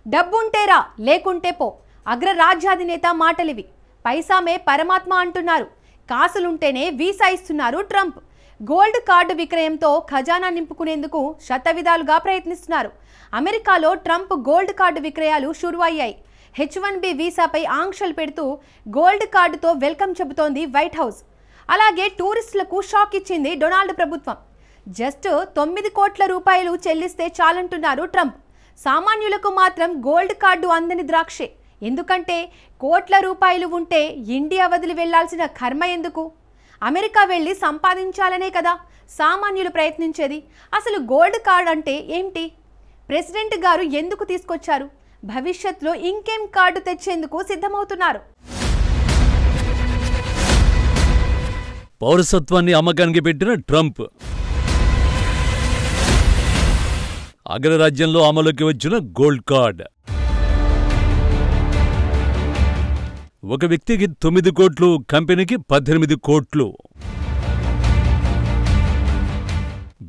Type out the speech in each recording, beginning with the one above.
డబ్బుంటేరా లేకుంటే పో అగ్రరాజ్యాధినేత మాటలివి. పైసామే పరమాత్మ అంటున్నారు. కాసులుంటేనే వీసా ఇస్తున్నారు ట్రంప్. గోల్డ్ కార్డు విక్రయంతో ఖజానా నింపుకునేందుకు శతవిధాలుగా ప్రయత్నిస్తున్నారు. అమెరికాలో ట్రంప్ గోల్డ్ కార్డు విక్రయాలు షురు అయ్యాయి. H1B వీసాపై ఆంక్షలు పెడుతూ గోల్డ్ కార్డుతో వెల్కమ్ చెబుతోంది వైట్ హౌస్. అలాగే టూరిస్టులకు షాక్ ఇచ్చింది డొనాల్డ్ ప్రభుత్వం. జస్ట్ 9 కోట్ల రూపాయలు చెల్లిస్తే చాలంటున్నారు ట్రంప్. సామాన్యులకు మాత్రం గోల్డ్ కార్డు అందని ద్రాక్షే. ఎందుకంటే కోట్ల రూపాయలు ఉంటే ఇండియా వదిలి వెళ్లాల్సిన కర్మ ఎందుకు? అమెరికా వెళ్ళి సంపాదించాలనే కదా సామాన్యులు ప్రయత్నించేది. అసలు గోల్డ్ కార్డ్ అంటే ఏంటి? ప్రెసిడెంట్ గారు ఎందుకు తీసుకొచ్చారు? భవిష్యత్తులో ఇంకేం కార్డు తెచ్చేందుకు సిద్ధమవుతున్నారు? పౌరసత్వాన్ని అమ్మకానికి పెట్టిన ట్రంప్. అగ్రరాజ్యంలో అమలుకి వచ్చిన గోల్డ్ కార్డ్. ఒక వ్యక్తికి 9 కోట్లు, కంపెనీకి 18 కోట్లు.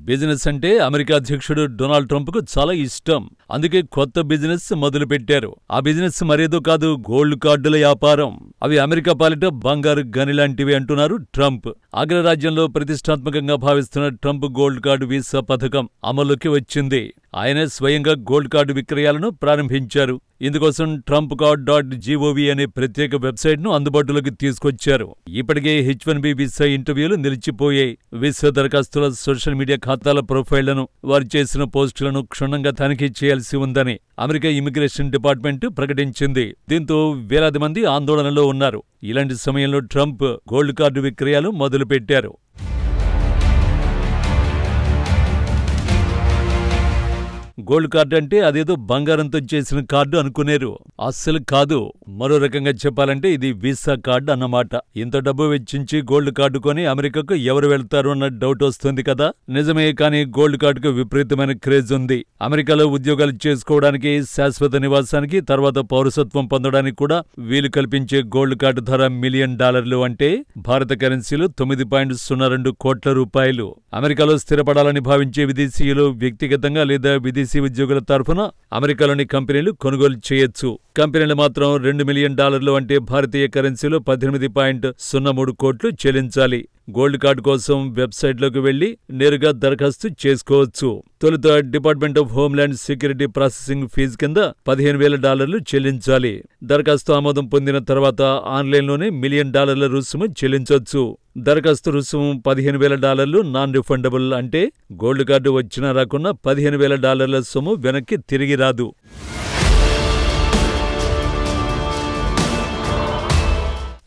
బిజినెస్ అంటే అమెరికా అధ్యక్షుడు డొనాల్డ్ ట్రంప్కు చాలా ఇష్టం. అందుకే కొత్త బిజినెస్ మొదలుపెట్టారు. ఆ బిజినెస్ మరేదో కాదు, గోల్డ్ కార్డుల వ్యాపారం. అవి అమెరికా పాలిట బంగారు గని లాంటివి అంటున్నారు ట్రంప్. అగ్రరాజ్యంలో ప్రతిష్టాత్మకంగా భావిస్తున్న ట్రంప్ గోల్డ్ కార్డు వీసా పథకం అమలుకి వచ్చింది. ఆయనే స్వయంగా గోల్డ్ కార్డు విక్రయాలను ప్రారంభించారు. ఇందుకోసం trump.gov అనే ప్రత్యేక వెబ్సైట్ను అందుబాటులోకి తీసుకొచ్చారు. ఇప్పటికే H1B వీసా ఇంటర్వ్యూలు నిలిచిపోయాయి. వీసా దరఖాస్తుల సోషల్ మీడియా ఖాతాల ప్రొఫైళ్లను, వారు చేసిన పోస్టులను క్షుణ్ణంగా తనిఖీ చేయాల్సి ఉందని అమెరికా ఇమిగ్రేషన్ డిపార్ట్మెంట్ ప్రకటించింది. దీంతో వేలాది మంది ఆందోళనలో ఉన్నారు. ఇలాంటి సమయంలో ట్రంప్ గోల్డ్ కార్డు విక్రయాలు మొదలుపెట్టారు. గోల్డ్ కార్డు అంటే అదేదో బంగారంతో చేసిన కార్డు అనుకునేరు. అస్సలు కాదు. మరో రకంగా చెప్పాలంటే ఇది వీసా కార్డు అన్నమాట. ఇంత డబ్బు వెచ్చించి గోల్డ్ కార్డు కొని అమెరికాకు ఎవరు వెళ్తారు అన్న డౌట్ వస్తుంది కదా. నిజమే, కానీ గోల్డ్ కార్డుకు విపరీతమైన క్రేజ్ ఉంది. అమెరికాలో ఉద్యోగాలు చేసుకోవడానికి, శాశ్వత నివాసానికి, తర్వాత పౌరసత్వం పొందడానికి కూడా వీలు కల్పించే గోల్డ్ కార్డు ధర $1 మిలియన్ అంటే భారత కరెన్సీలో 9.02 కోట్ల రూపాయలు. అమెరికాలో స్థిరపడాలని భావించే విదేశీయులు వ్యక్తిగతంగా లేదా విదేశీ ఉద్యోగుల తరఫున అమెరికాలోని కంపెనీలు కొనుగోలు చేయొచ్చు. కంపెనీలు మాత్రం $2 మిలియన్ అంటే భారతీయ కరెన్సీలో 18.03 కోట్లు చెల్లించాలి. గోల్డ్ కార్డు కోసం వెబ్సైట్లోకి వెళ్లి నేరుగా దరఖాస్తు చేసుకోవచ్చు. తొలుత department of homeland security processing fees కింద $15,000 చెల్లించాలి. దరఖాస్తు ఆమోదం పొందిన తర్వాత ఆన్లైన్లోనే $1 మిలియన్ రుసుము చెల్లించొచ్చు. దరఖాస్తు రుసుము $15,000 నాన్ రిఫండబుల్. అంటే గోల్డ్ కార్డు వచ్చినా రాకున్నా $15,000 సొమ్ము వెనక్కి తిరిగి రాదు.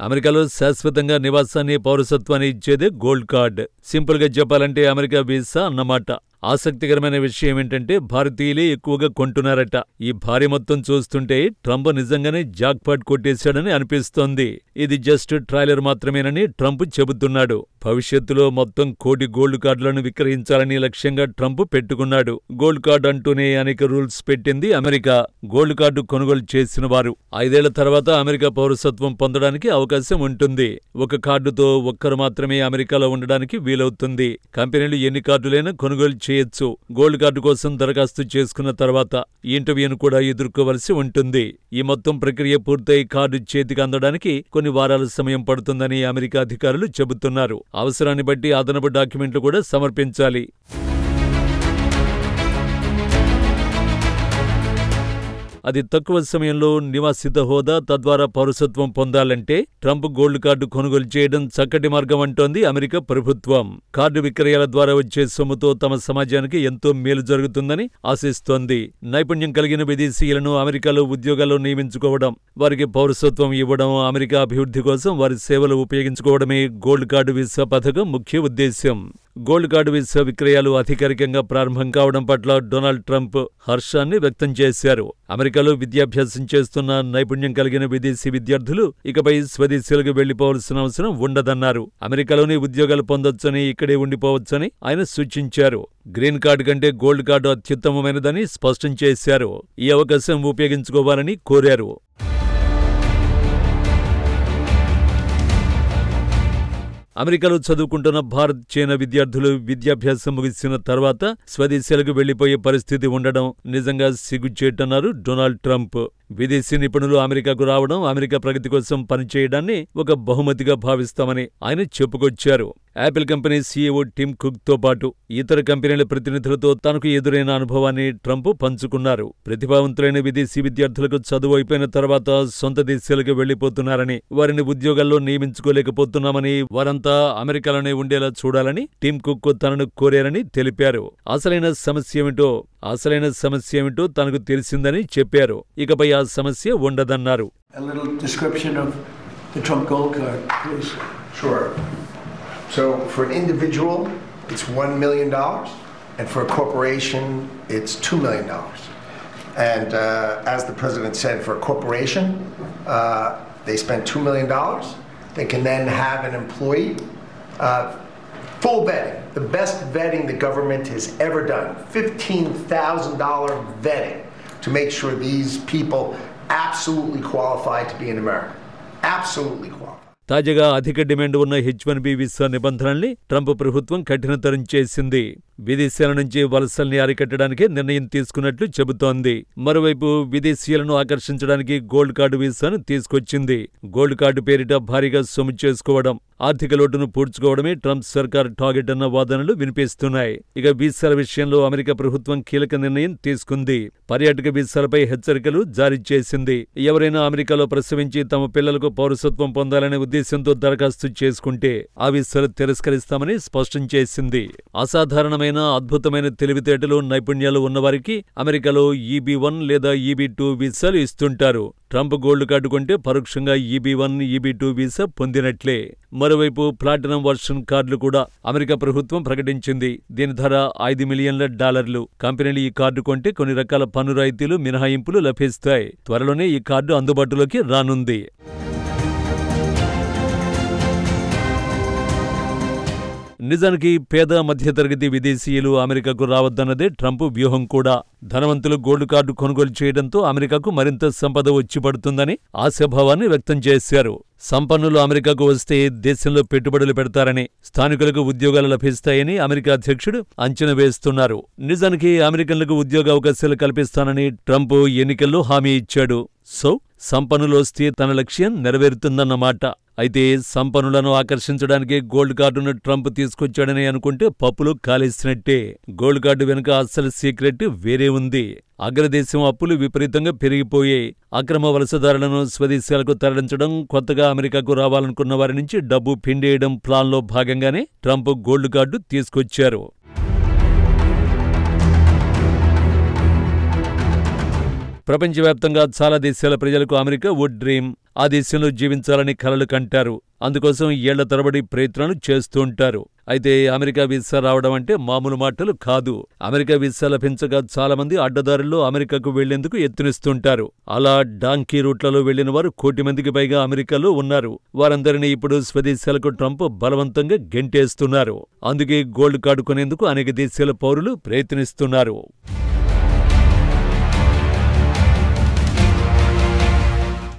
అమెరికాలో శాశ్వతంగా నివాసాన్ని, పౌరసత్వాన్ని ఇచ్చేదే గోల్డ్ కార్డ్. సింపుల్ గా చెప్పాలంటే అమెరికా వీసా అన్నమాట. ఆసక్తికరమైన విషయం ఏంటంటే భారతీయులే ఎక్కువగా కొంటున్నారట. ఈ భారీ మొత్తం చూస్తుంటే ట్రంప్ నిజంగానే జాక్పాట్ కొట్టేశాడని అనిపిస్తోంది. ఇది జస్ట్ ట్రైలర్ మాత్రమేనని ట్రంప్ చెబుతున్నాడు. భవిష్యత్తులో మొత్తం 1 కోటి గోల్డ్ కార్డులను విక్రయించాలని లక్ష్యంగా ట్రంప్ పెట్టుకున్నాడు. గోల్డ్ కార్డు అంటూనే అనేక రూల్స్ పెట్టింది అమెరికా. గోల్డ్ కార్డు కొనుగోలు చేసిన వారు 5 ఏళ్ల తర్వాత అమెరికా పౌరసత్వం పొందడానికి అవకాశం ఉంటుంది. ఒక కార్డుతో ఒక్కరు మాత్రమే అమెరికాలో ఉండడానికి వీలవుతుంది. కంపెనీలు ఎన్ని కార్డులైనా కొనుగోలు చేయొచ్చు. గోల్డ్ కార్డు కోసం దరఖాస్తు చేసుకున్న తర్వాత ఈ ఇంటర్వ్యూను కూడా ఎదుర్కోవలసి ఉంటుంది. ఈ మొత్తం ప్రక్రియ పూర్తయి కార్డు చేతికి అందడానికి కొన్ని వారాల సమయం పడుతుందని అమెరికా అధికారులు చెబుతున్నారు. అవసరాన్ని బట్టి అదనపు డాక్యుమెంట్లు కూడా సమర్పించాలి. అది తక్కువ సమయంలో నివాసిత హోదా, తద్వారా పౌరసత్వం పొందాలంటే ట్రంప్ గోల్డ్ కార్డు కొనుగోలు చేయడం చక్కటి మార్గం అంటోంది అమెరికా ప్రభుత్వం. కార్డు విక్రయాల ద్వారా వచ్చే సొమ్ముతో తమ సమాజానికి ఎంతో మేలు జరుగుతుందని ఆశిస్తోంది. నైపుణ్యం కలిగిన విదేశీయులను అమెరికాలో ఉద్యోగాల్లో నియమించుకోవడం, వారికి పౌరసత్వం ఇవ్వడం, అమెరికా అభివృద్ధి కోసం వారి సేవలు ఉపయోగించుకోవడమే గోల్డ్ కార్డు వీసా పథకం ముఖ్య ఉద్దేశ్యం. గోల్డ్ కార్డు వీసా విక్రయాలు అధికారికంగా ప్రారంభం కావడం పట్ల డొనాల్డ్ ట్రంప్ హర్షాన్ని వ్యక్తం చేశారు. అమెరికాలో విద్యాభ్యాసం చేస్తున్న నైపుణ్యం కలిగిన విదేశీ విద్యార్థులు ఇకపై స్వదేశీయులకు వెళ్లిపోవలసిన అవసరం ఉండదన్నారు. అమెరికాలోనే ఉద్యోగాలు పొందొచ్చని, ఇక్కడే ఉండిపోవచ్చని ఆయన సూచించారు. గ్రీన్ కార్డు కంటే గోల్డ్ కార్డు అత్యుత్తమమైనదని స్పష్టం చేశారు. ఈ అవకాశం ఉపయోగించుకోవాలని కోరారు. అమెరికాలో చదువుకుంటున్న భారత్, చైనా విద్యార్థులు విద్యాభ్యాసం ముగిసిన తర్వాత స్వదేశాలకు వెళ్లిపోయే పరిస్థితి ఉండడం నిజంగా సిగ్గుచేటన్నారు డొనాల్డ్ ట్రంప్. విదేశీ నిపుణులు అమెరికాకు రావడం, అమెరికా ప్రగతి కోసం పనిచేయడాన్ని ఒక బహుమతిగా భావిస్తామని ఆయన చెప్పుకొచ్చారు. Apple company CEO Tim Cook తో పాటు ఇతర కంపెనీల ప్రతినిధులతో తనకు ఎదురైన అనుభవాన్ని ట్రంప్ పంచుకున్నారు. ప్రతిభావంతులైన విదేశీ విద్యార్థులకు చదువు అయిపోయిన తర్వాత సొంత దేశాలకు వెళ్లిపోతున్నారని, వారిని ఉద్యోగాల్లో నియమించుకోలేకపోతున్నామని, వారంతా అమెరికాలోనే ఉండేలా చూడాలని టిమ్ కుక్ తనను కోరారని తెలిపారు. అసలైన సమస్య ఏమిటో తనకు తెలిసిందని చెప్పారు. ఇకపై ఆ సమస్య ఉండదన్నారు. So for an individual, it's $1 million, and for a corporation, it's $2 million. And as the president said, for a corporation, they spend $2 million. They can then have an employee, full vetting, the best vetting the government has ever done, $15,000 vetting to make sure these people absolutely qualify to be in America. Absolutely qualify. తాజాగా అధిక demand ఉన్న H-1B visa నిబంధనల్ని Trump ప్రభుత్వం కఠినతరం చేసింది. విదేశాల నుంచి వలసల్ని అరికట్టడానికి నిర్ణయం తీసుకున్నట్లు చెబుతోంది. మరోవైపు విదేశీయులను ఆకర్షించడానికి గోల్డ్ కార్డు వీసాను తీసుకొచ్చింది. గోల్డ్ కార్డు పేరిట భారీగా సొమ్ము చేసుకోవడం, ఆర్థిక లోటును పూడ్చుకోవడమే ట్రంప్ సర్కార్ టార్గెట్ అన్న వాదనలు వినిపిస్తున్నాయి. ఇక వీసాల విషయంలో అమెరికా ప్రభుత్వం కీలక నిర్ణయం తీసుకుంది. పర్యాటక వీసాలపై హెచ్చరికలు జారీ చేసింది. ఎవరైనా అమెరికాలో ప్రసవించి తమ పిల్లలకు పౌరసత్వం పొందాలనే ఉద్దేశంతో దరఖాస్తు చేసుకుంటే ఆ వీసాలు తిరస్కరిస్తామని స్పష్టం చేసింది. అసాధారణమైన అద్భుతమైన తెలివితేటలు, నైపుణ్యాలు ఉన్నవారికి అమెరికాలో EB-1 లేదా EB-2 వీసాలు ఇస్తుంటారు. ట్రంప్ గోల్డ్ కార్డు కొంటే పరోక్షంగా EB-1, EB-2 వీసా పొందినట్లే. మరోవైపు ప్లాటినం వర్షన్ కార్డులు కూడా అమెరికా ప్రభుత్వం ప్రకటించింది. దీని ధర $5 మిలియన్ల. కంపెనీలు ఈ కార్డు కొంటే కొన్ని రకాల పన్ను రాయితీలు, మినహాయింపులు లభిస్తాయి. త్వరలోనే ఈ కార్డు అందుబాటులోకి రానుంది. నిజానికి పేద మధ్యతరగతి విదేశీయులు అమెరికాకు రావద్దన్నదే ట్రంప్ వ్యూహం కూడా. ధనవంతులు గోల్డ్ కార్డు కొనుగోలు చేయడంతో అమెరికాకు మరింత సంపద వచ్చిపడుతుందని ఆశాభావాన్ని వ్యక్తం చేశారు. సంపన్నులు అమెరికాకు వస్తే దేశంలో పెట్టుబడులు పెడతారని, స్థానికులకు ఉద్యోగాలు లభిస్తాయని అమెరికా అధ్యక్షుడు అంచనా వేస్తున్నారు. నిజానికి అమెరికన్లకు ఉద్యోగ అవకాశాలు కల్పిస్తానని ట్రంప్ ఎన్నికల్లో హామీ ఇచ్చాడు. సో సంపన్నులు వస్తే తన లక్ష్యం నెరవేరుతుందన్నమాట. అయితే సంపన్నులను ఆకర్షించడానికి గోల్డ్ కార్డును ట్రంప్ తీసుకొచ్చాడని అనుకుంటే పప్పులు కాలేసినట్టే. గోల్డ్ కార్డు వెనుక అసలు సీక్రెట్ వేరే ఉంది. అగ్రదేశం అప్పులు విపరీతంగా పెరిగిపోయాయి. అక్రమ వలసదారులను స్వదేశాలకు తరలించడం, కొత్తగా అమెరికాకు రావాలనుకున్న వారి నుంచి డబ్బు పిండేయడం ప్లాన్లో భాగంగానే ట్రంప్ గోల్డ్ కార్డు తీసుకొచ్చారు. ప్రపంచవ్యాప్తంగా చాలా దేశాల ప్రజలకు అమెరికా ఓ డ్రీమ్. ఆ దేశంలో జీవించాలని కలలు కంటారు. అందుకోసం ఏళ్ల తరబడి ప్రయత్నాలు చేస్తుంటారు. అయితే అమెరికా వీసా రావడం అంటే మామూలు మాటలు కాదు. అమెరికా వీసా లభించగా చాలా మంది అడ్డదారుల్లో అమెరికాకు వెళ్లేందుకు యత్నిస్తుంటారు. అలా డాంకీ రూట్లలో వెళ్లిన వారు 1 కోటి మందికి పైగా అమెరికాలో ఉన్నారు. వారందరినీ ఇప్పుడు స్వదేశాలకు ట్రంప్ బలవంతంగా గెంటేస్తున్నారు. అందుకే గోల్డ్ కార్డు కొనేందుకు అనేక దేశాల పౌరులు ప్రయత్నిస్తున్నారు.